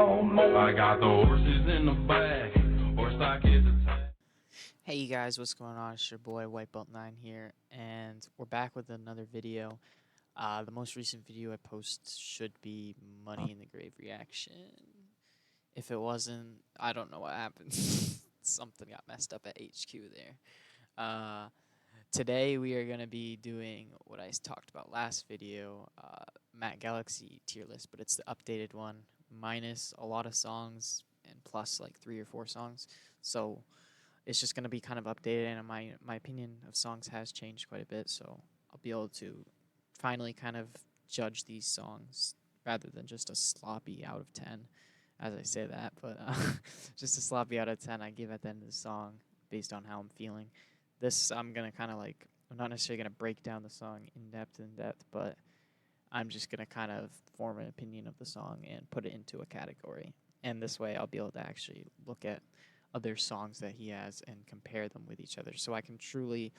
don't know. I got the horses in the back. Horse stock is a Hey you guys, what's going on? It's your boy WhiteBelt9 here, and we're back with another video. The most recent video I post should be Money in the Grave reaction. If it wasn't, I don't know what happened. Something got messed up at HQ there. Today we are going to be doing what I talked about last video, Matt Glxy tier list, but it's the updated one, minus a lot of songs and plus like 3 or 4 songs. So it's just going to be kind of updated, and my opinion of songs has changed quite a bit, so I'll be able to finally kind of judge these songs rather than just a sloppy out of 10, as I say that, but just a sloppy out of 10 I give at the end of the song based on how I'm feeling. This I'm going to kind of like, I'm not necessarily going to break down the song in depth, but I'm just going to kind of form an opinion of the song and put it into a category. And this way I'll be able to actually look at other songs that he has and compare them with each other, so I can truly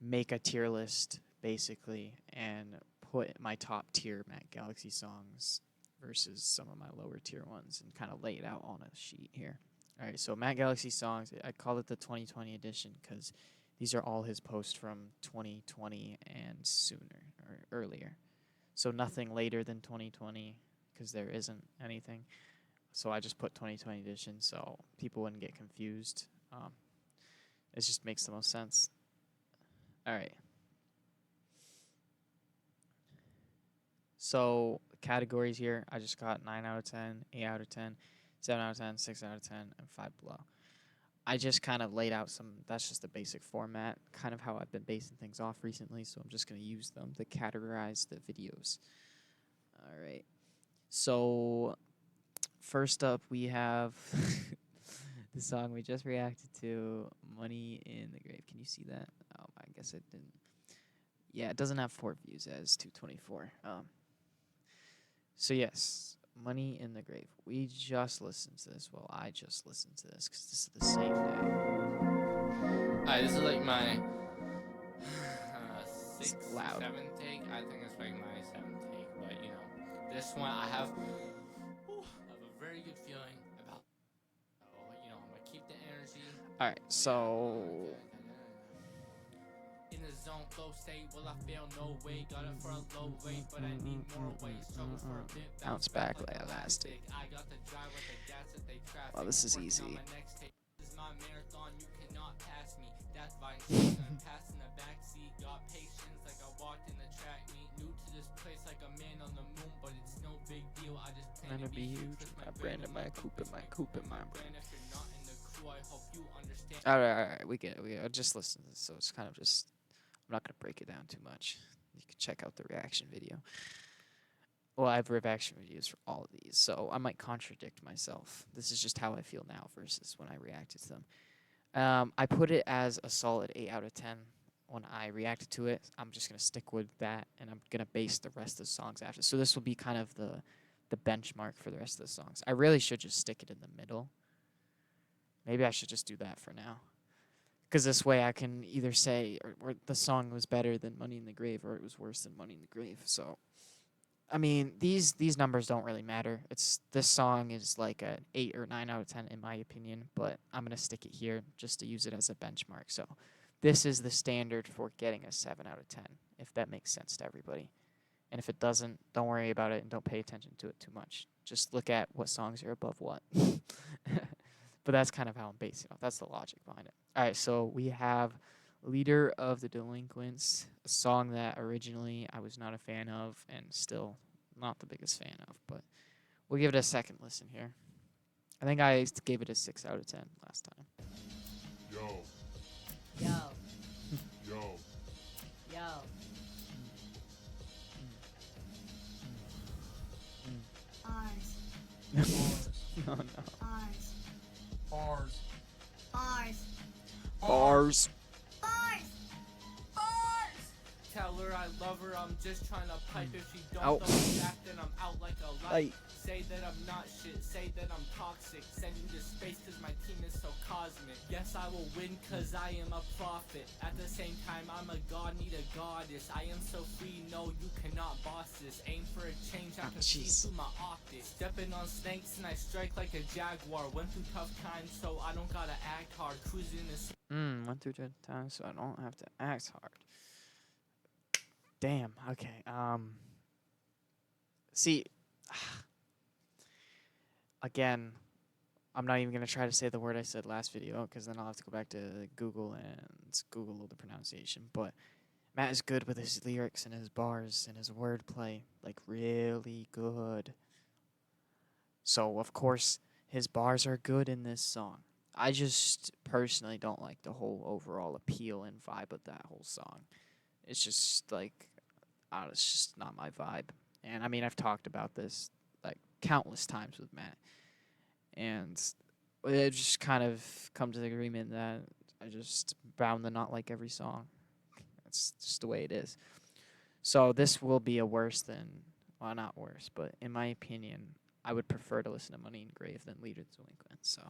make a tier list basically and put my top tier Matt Glxy songs versus some of my lower tier ones and kind of lay it out on a sheet here. Alright, so Matt Glxy songs, I call it the 2020 edition because these are all his posts from 2020 and sooner or earlier, so nothing later than 2020 because there isn't anything. So I just put 2020 edition so people wouldn't get confused. It just makes the most sense. Alright. So categories here, I just got 9 out of 10, 8 out of 10, 7 out of 10, 6 out of 10, and 5 below. I just kind of laid out some, that's just the basic format, kind of how I've been basing things off recently, so I'm just going to use them to categorize the videos. Alright. So first up, we have the song we just reacted to, Money in the Grave. Can you see that? Oh, I guess it didn't. Yeah, it doesn't have 4 views as 224. So yes, Money in the Grave. We just listened to this. Well, I just listened to this because this is the same day. Alright, this is like my 6th, 7th take. I think it's like my 7th take, but you know, this one I have a very good feeling about. You know, I'm gonna keep the energy. Alright, so in the zone, flow state, will I fail? No way. Got it for a low weight, but I need more weight. Struggles for a bit, bounce back like elastic. I got the drive with the gas that they traffic. Well, this is easy. This is my marathon, you cannot pass me. That's why I'm passing the backseat. Got patience like I walked in the track meet. New to this place like a man on the moon, but it's no big deal. I just plan to be huge. My brand and my coupe and my coupe and my brand. If you're not in the crew, I hope you understand. Alright, we get it. I just listened to this, so it's kind of just, I'm not going to break it down too much. You can check out the reaction video. Well, I have reaction videos for all of these, so I might contradict myself. This is just how I feel now versus when I reacted to them. I put it as a solid 8 out of 10 when I reacted to it. I'm just going to stick with that, and I'm going to base the rest of the songs after. So this will be kind of the benchmark for the rest of the songs. I really should just stick it in the middle. Maybe I should just do that for now. Because this way I can either say or the song was better than Money in the Grave or it was worse than Money in the Grave. So, I mean, these numbers don't really matter. This song is like an 8 or 9 out of 10 in my opinion, but I'm going to stick it here just to use it as a benchmark. So this is the standard for getting a 7 out of 10, if that makes sense to everybody. And if it doesn't, don't worry about it and don't pay attention to it too much. Just look at what songs are above what. But that's kind of how I'm basing it off. That's the logic behind it. All right, so we have Leader of the Delinquents, a song that originally I was not a fan of and still not the biggest fan of, but we'll give it a second listen here. I think I gave it a 6 out of 10 last time. Yo. Yo. Yo. Yo. Ours. No, no. Ours. Bars. Bars. Bars. Bars. Bars. tell her I love her, I'm just trying to pipe. If she don't Ow. throw it back, then I'm out like a light. Light. Say that I'm not shit, say that I'm toxic. Send you to space cause my team is so cosmic. Yes, I will win cause I am a prophet. At the same time, I'm a god, need a goddess. I am so free, no, you cannot boss this. Aim for a change, I can see jeez. through my optics. Stepping on snakes and I strike like a jaguar. Went through tough times, so I don't gotta act hard. Cruising is Went through good times, so I don't have to act hard. Damn. Okay. See, again, I'm not even gonna try to say the word I said last video because then I'll have to go back to Google and Google the pronunciation. But Matt is good with his lyrics and his bars and his wordplay, like really good. So of course his bars are good in this song. I just personally don't like the whole overall appeal and vibe of that whole song. It's just like, it's just not my vibe. And I mean, I've talked about this like countless times with Matt, and it just kind of come to the agreement that I just bound to not like every song. That's just the way it is. So this will be a worse than, well, not worse, but in my opinion, I would prefer to listen to Money Engraved than Leader Delinquent. So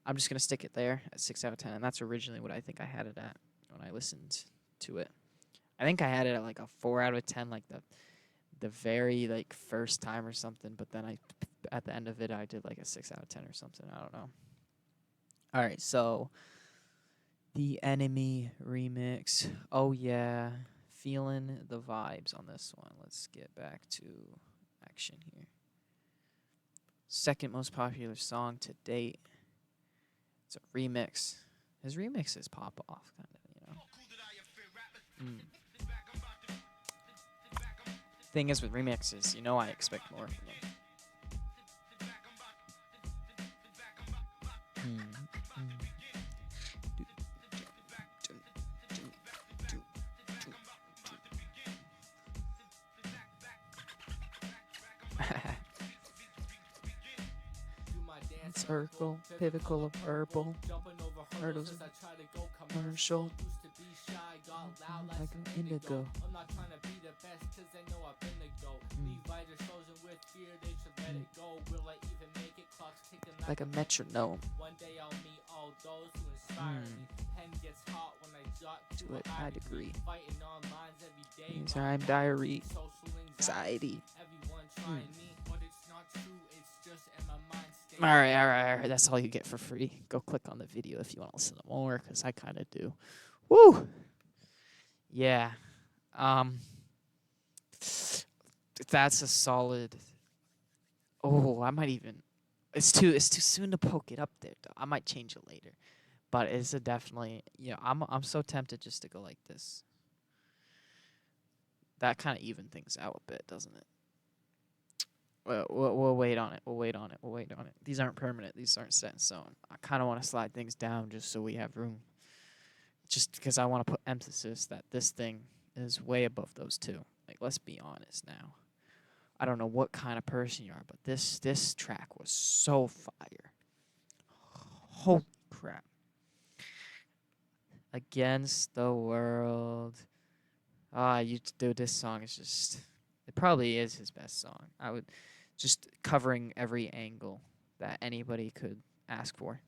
I'm just gonna stick it there at 6 out of 10, and that's originally what I think I had it at when I listened to it. I think I had it at like a 4 out of 10, like the very like first time or something, but then at the end of it I did like a 6 out of 10 or something. I don't know. All right, so the Enemy remix. Oh yeah, feeling the vibes on this one. Let's get back to action here. Second most popular song to date. It's a remix. His remixes pop off, kind of, you know. Thing is with remixes, you know I expect more from them. Circle, pivotal of herbal, hurdles, commercial, like an indigo. I'm not trying to be the best cause I know I've been the GOAT. Leave writers frozen with fear, they should let it go. Will I even make it? Clocks ticking Like a metronome. One day I'll meet all those who inspire me. Pen gets hot when I jot To a high degree. Fighting on lines every day. Time diary, Social anxiety. Everyone trying me, but it's not true. It's just in my mind state. All right. That's all you get for free. Go click on the video if you want to listen to more, because I kind of do. Woo! Yeah. That's a solid. Oh, I might even. It's too soon to poke it up there, though. I might change it later, but it's a definitely. I'm so tempted just to go like this. That kind of even things out a bit, doesn't it? We'll wait on it. We'll wait on it. These aren't permanent. These aren't set in stone. I kind of want to slide things down just so we have room. Just because I want to put emphasis that this thing is way above those two. Like, let's be honest now. I don't know what kind of person you are, but this track was so fire. Holy crap. Against the World. Dude, this song is just, it probably is his best song. I would just covering every angle that anybody could ask for.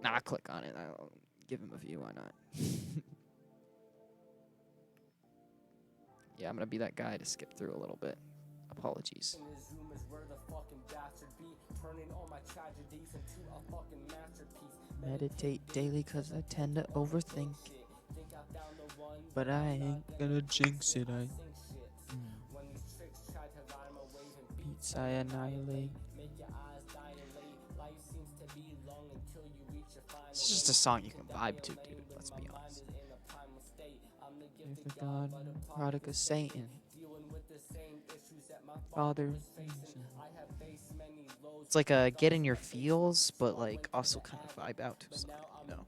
Nah, click on it. I'll give him a view. Why not? Yeah, I'm gonna be that guy to skip through a little bit. Apologies. Meditate daily cause I tend to overthink. But I ain't gonna jinx it. Beats I annihilate. It's just a song you can vibe to, dude. Let's be honest. If the God, product of Satan, Father. It's like a get in your feels, but like also kind of vibe out to something, you know.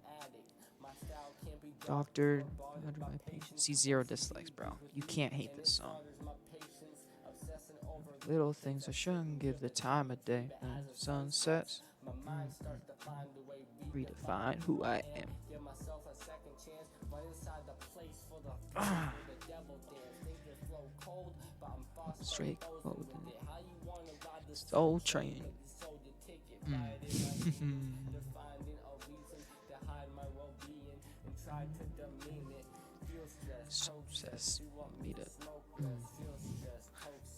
Doctor, under my patience. See, 0 dislikes, bro. You can't hate this song. Little things I shouldn't give the time of day. When the sun sets, redefine who I am. Straight cold. Soul Train. Says me to.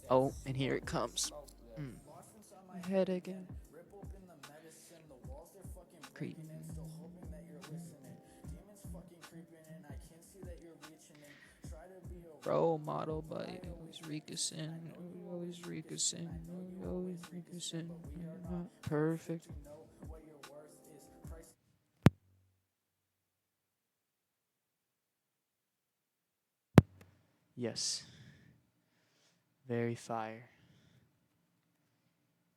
Oh, and here it comes. My head again. Creep. Role model by always Rickerson. Always Rickerson. Always Rickerson. Not perfect. Yes. Very fire.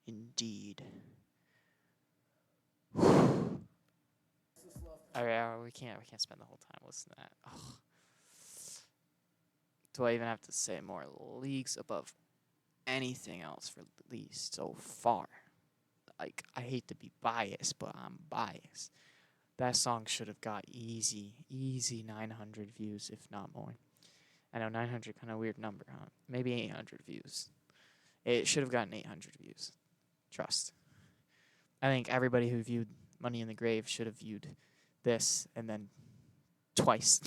Indeed. Alright, we can't spend the whole time listening to that. Ugh. Do I even have to say more? Leagues above anything else for least so far. Like, I hate to be biased, but I'm biased. That song should have got easy 900 views, if not more. I know 900 kind of weird number, huh? Maybe 800 views. It should have gotten 800 views. Trust. I think everybody who viewed Money in the Grave should have viewed this and then twice.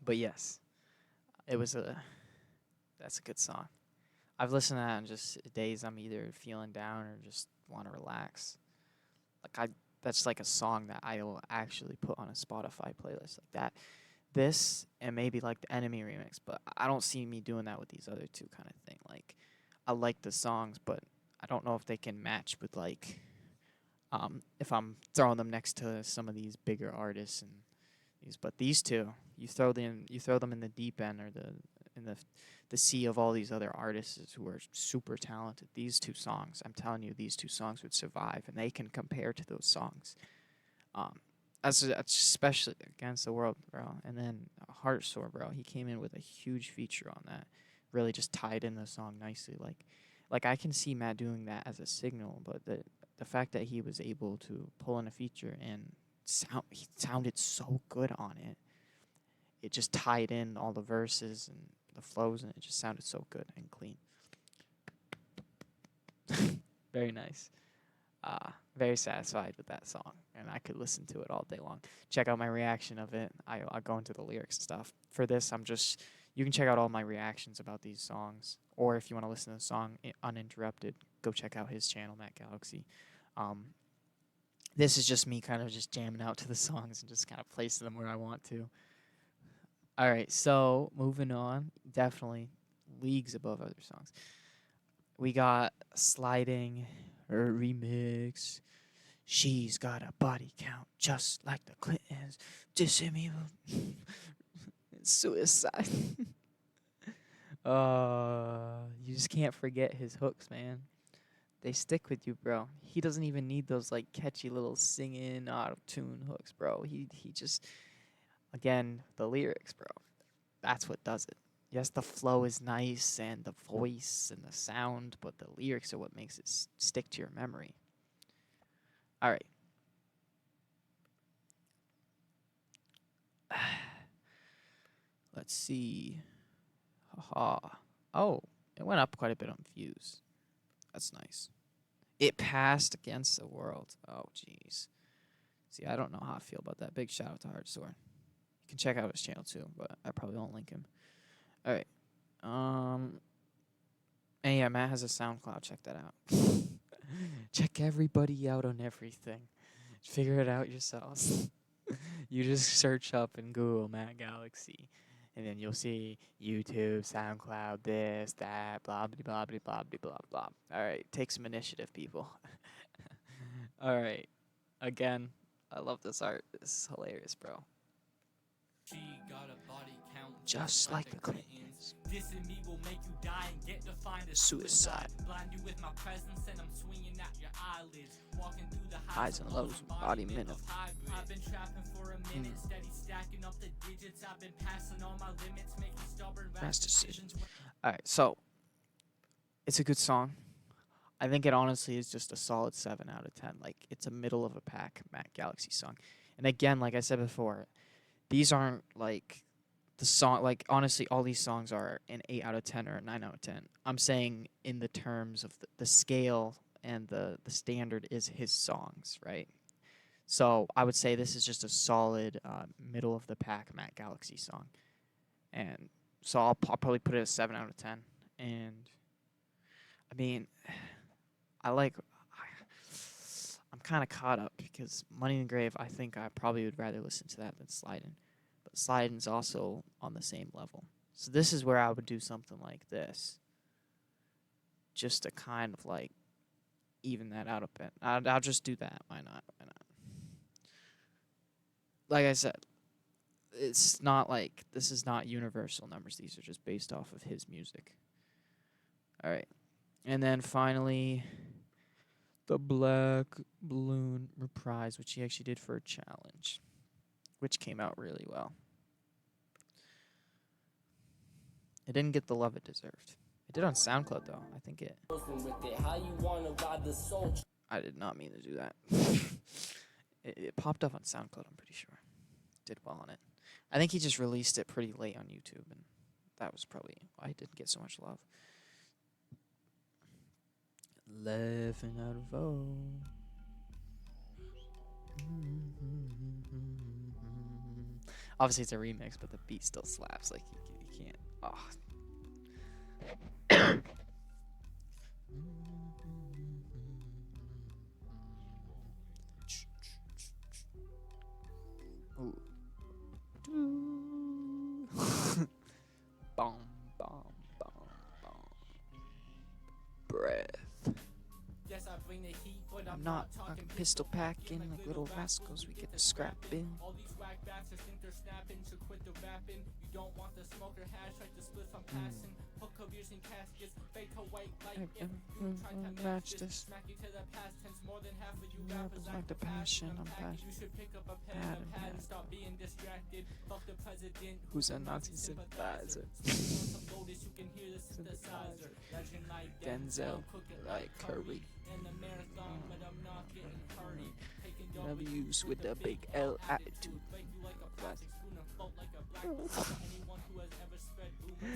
But yes, that's a good song. I've listened to that on just days I'm either feeling down or just want to relax. That's like a song that I will actually put on a Spotify playlist like that. This and maybe like the Enemy remix, but I don't see me doing that with these other two kind of thing. Like, I like the songs, but I don't know if they can match with like if I'm throwing them next to some of these bigger artists and these. But these two, you throw them in the deep end or in the sea of all these other artists who are super talented. These two songs, I'm telling you, these two songs would survive, and they can compare to those songs. That's especially Against the World, bro. And then Heart Sore, bro. He came in with a huge feature on that. Really just tied in the song nicely. Like I can see Matt doing that as a signal, but the fact that he was able to pull in a feature and he sounded so good on it. It just tied in all the verses and the flows, and it just sounded so good and clean. Very nice. Very satisfied with that song, and I could listen to it all day long. Check out my reaction of it. I'll go into the lyrics and stuff. For this, you can check out all my reactions about these songs, or if you want to listen to the song uninterrupted, go check out his channel, Matt Glxy. This is just me kind of just jamming out to the songs and just kind of placing them where I want to. All right, so moving on, definitely leagues above other songs. We got Sliding remix. She's got a body count just like the Clintons. Dissing me. Suicide. You just can't forget his hooks, man. They stick with you, bro. He doesn't even need those like catchy little singing auto-tune hooks, bro. He just, again, the lyrics, bro. That's what does it. Yes, the flow is nice and the voice and the sound, but the lyrics are what makes it stick to your memory. All right. Let's see. Haha. Oh, it went up quite a bit on views. That's nice. It passed Against the World. Oh, jeez. See, I don't know how I feel about that. Big shout out to Heartsore. You can check out his channel too, but I probably won't link him. All right. And yeah, Matt has a SoundCloud. Check that out. Check everybody out on everything. Figure it out yourselves. You just search up in Google Matt Glxy, and then you'll see YouTube, SoundCloud, this, that, blah, blah, blah, blah, blah, blah, blah. All right, take some initiative, people. All right. Again, I love this art. This is hilarious, bro. She got a body count Just like the Clintons. Dissing me will make you die and get to find a Suicide. Blind you with my presence and I'm swinging at your eyelids. Walking through the Highs and lows, embodiment of hybrid. I've been trapping for a minute, steady stacking up the digits. I've been passing all my limits, making stubborn rash decisions. All right, so it's a good song. I think it honestly is just a solid 7 out of 10. Like, it's a middle of a pack Matt Glxy song. And again, like I said before, these aren't like the song. Like honestly, all these songs are an 8 out of 10 or a 9 out of 10. I'm saying in the terms of the scale and the standard is his songs, right? So I would say this is just a solid middle of the pack Matt Galaxy song, and so I'll probably put it a 7 out of 10. And I mean, I like. I'm kind of caught up because Money in the Grave. I think I probably would rather listen to that than Slidin', but Slidin's also on the same level. So this is where I would do something like this, just to kind of like even that out a bit. I'll just do that. Why not? Why not? Like I said, it's not like this is not universal numbers. These are just based off of his music. All right. And then finally, the Black Balloon Reprise, which he actually did for a challenge, which came out really well. It didn't get the love it deserved. It did on SoundCloud, though. I think it... I did not mean to do that. It popped up on SoundCloud, I'm pretty sure. Did well on it. I think he just released it pretty late on YouTube, and that was probably why he didn't get so much love. 11 out of 0. Obviously, it's a remix, but the beat still slaps. Like, you can't... Oh. Ooh. Bom, bom, bom, bom. Breath. Yes, I bring the heat, but I'm not pistol packing like little rascals. We get the scrapping. All these whack bastards think they're snapping, so quit the rapping. You don't want the smoke or hash like the spliff I'm passing. Hook up using caskets, fake a white light. If you try to match this, smack you to the past tense. More than half of you rappers like the passion. I'm passionate. You should pick up a pen and stop being distracted. Fuck the president, who's a Nazi sympathizer. you can hear the synthesizer. Legend like Denzel, like Curry. in the marathon, but I'm not getting hurried. Taking W's with the big L attitude. Bake you like a plastic spoon and float like a black hole. Anyone who has ever spread rumors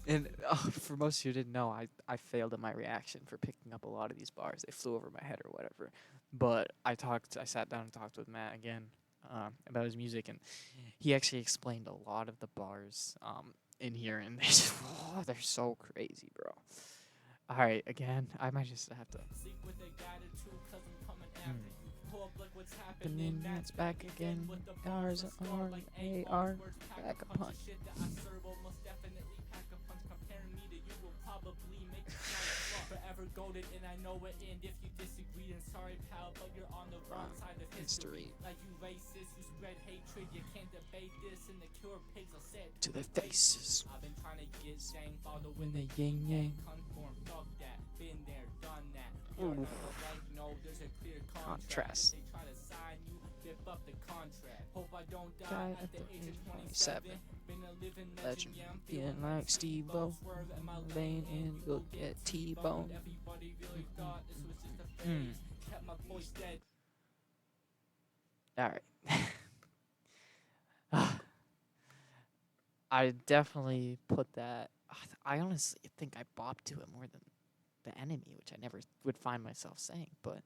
like And for most of you who didn't know, I failed at my reaction for picking up a lot of these bars. They flew over my head or whatever. But I sat down and talked with Matt again about his music, and he actually explained a lot of the bars in here, and they're so crazy, bro. All right, again, I might just have to. sleep with a attitude 'cause I'm coming after you. Pull up like what's And happening. then that's back again. With the R's score like AR, words pack back a punch. punch. The shit that I serve will most definitely pack a punch. Comparing me to you will probably make you sound forever goaded, and I know it. And if you disagree, then sorry, pal, but you're on the wrong side of history. Like you racist, you spread hatred. You can't debate this, and the cure pigs will say it To their faces. I've been trying to get sang, follow When in the the yin yang. conform, fuck that, been there, done that. Ooh. You're like, no, there's a clear Contrast. If they try to sign you, rip up the contract. Hope I don't die Died at the age of 27. 27. Been a living Legend. legend, yeah, I'm Feeling like Steve-O. Swerve at my Lane and go get T-Bone. Everybody really thought this was just a phase. Kept my voice dead. All right. I definitely put that. I honestly think I bopped to it more than The Enemy, which I never would find myself saying. But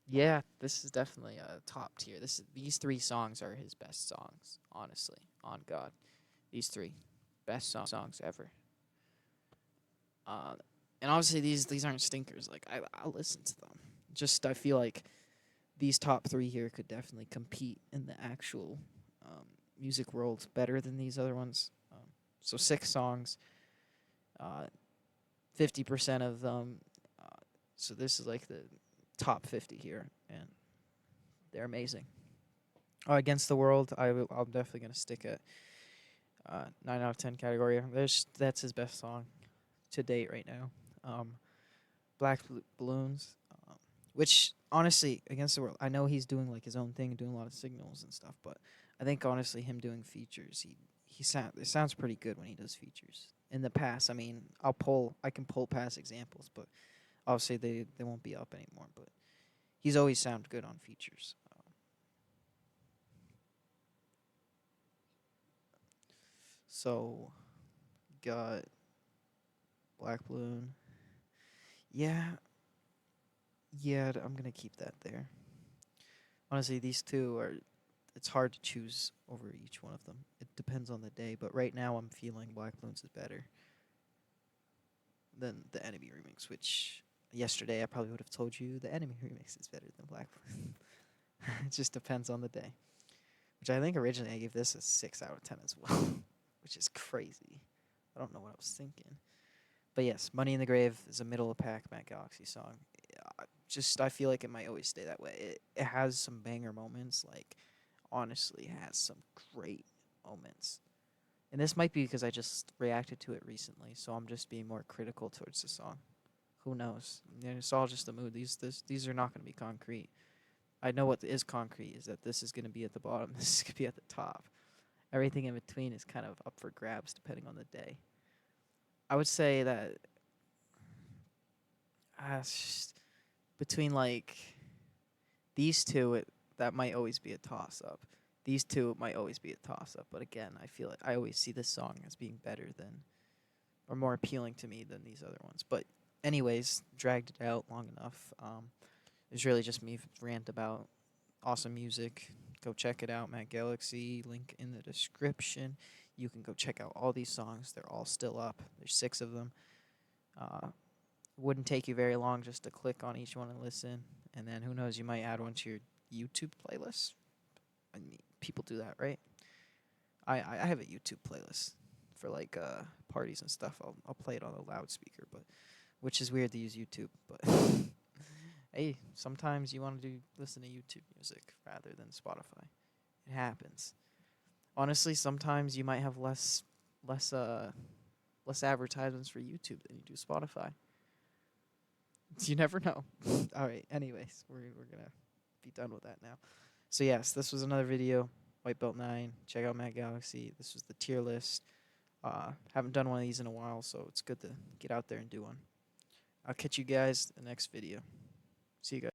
yeah, this is definitely a top tier. These three songs are his best songs, honestly. On God, these three best songs ever. And obviously these aren't stinkers. Like I'll listen to them. Just I feel like these top three here could definitely compete in the actual music world better than these other ones. So 6 songs, 50% of them. So this is like the top 50 here, and they're amazing. Against the World, I'm definitely gonna stick at 9 out of 10 category. That's his best song to date right now. Black Balloons, which honestly, Against the World, I know he's doing like his own thing, doing a lot of signals and stuff, but I think honestly him doing features, it sounds pretty good when he does features. In the past, I mean, I can pull past examples, but obviously they won't be up anymore. But he's always sounded good on features. So got Black Balloon. Yeah, yeah, I'm gonna keep that there. Honestly, these two are. It's hard to choose over each one of them. It depends on the day, but right now I'm feeling Black Balloons is better than the Enemy remix, which yesterday I probably would have told you the Enemy remix is better than Black Balloon. It just depends on the day. Which I think originally I gave this a 6 out of 10 as well, which is crazy. I don't know what I was thinking. But yes, Money in the Grave is a middle of pack Matt Galaxy song. I feel like it might always stay that way. It has some banger moments, like honestly has some great moments. And this might be because I just reacted to it recently, so I'm just being more critical towards the song. Who knows? It's all just the mood. These are not going to be concrete. I know what is concrete is that this is going to be at the bottom. This is going to be at the top. Everything in between is kind of up for grabs depending on the day. I would say that between like these two, that might always be a toss up. These two it might always be a toss up. But again, I feel like I always see this song as being better than or more appealing to me than these other ones. But anyways, dragged it out long enough. It was really just me rant about awesome music. Go check it out, Matt Galaxy. Link in the description. You can go check out all these songs. They're all still up. There's 6 of them. Wouldn't take you very long just to click on each one and listen. And then who knows, you might add one to your YouTube playlist. I mean, people do that, right? I have a YouTube playlist for like parties and stuff. I'll play it on a loudspeaker, but which is weird to use YouTube, but hey, sometimes you want to listen to YouTube music rather than Spotify. It happens. Honestly, sometimes you might have less advertisements for YouTube than you do Spotify. You never know. All right. Anyways, we're gonna be done with that now. So yes, this was another video. White Belt 9. Check out Matt Galaxy. This was the tier list. Haven't done one of these in a while, so it's good to get out there and do one. I'll catch you guys in the next video. See you guys.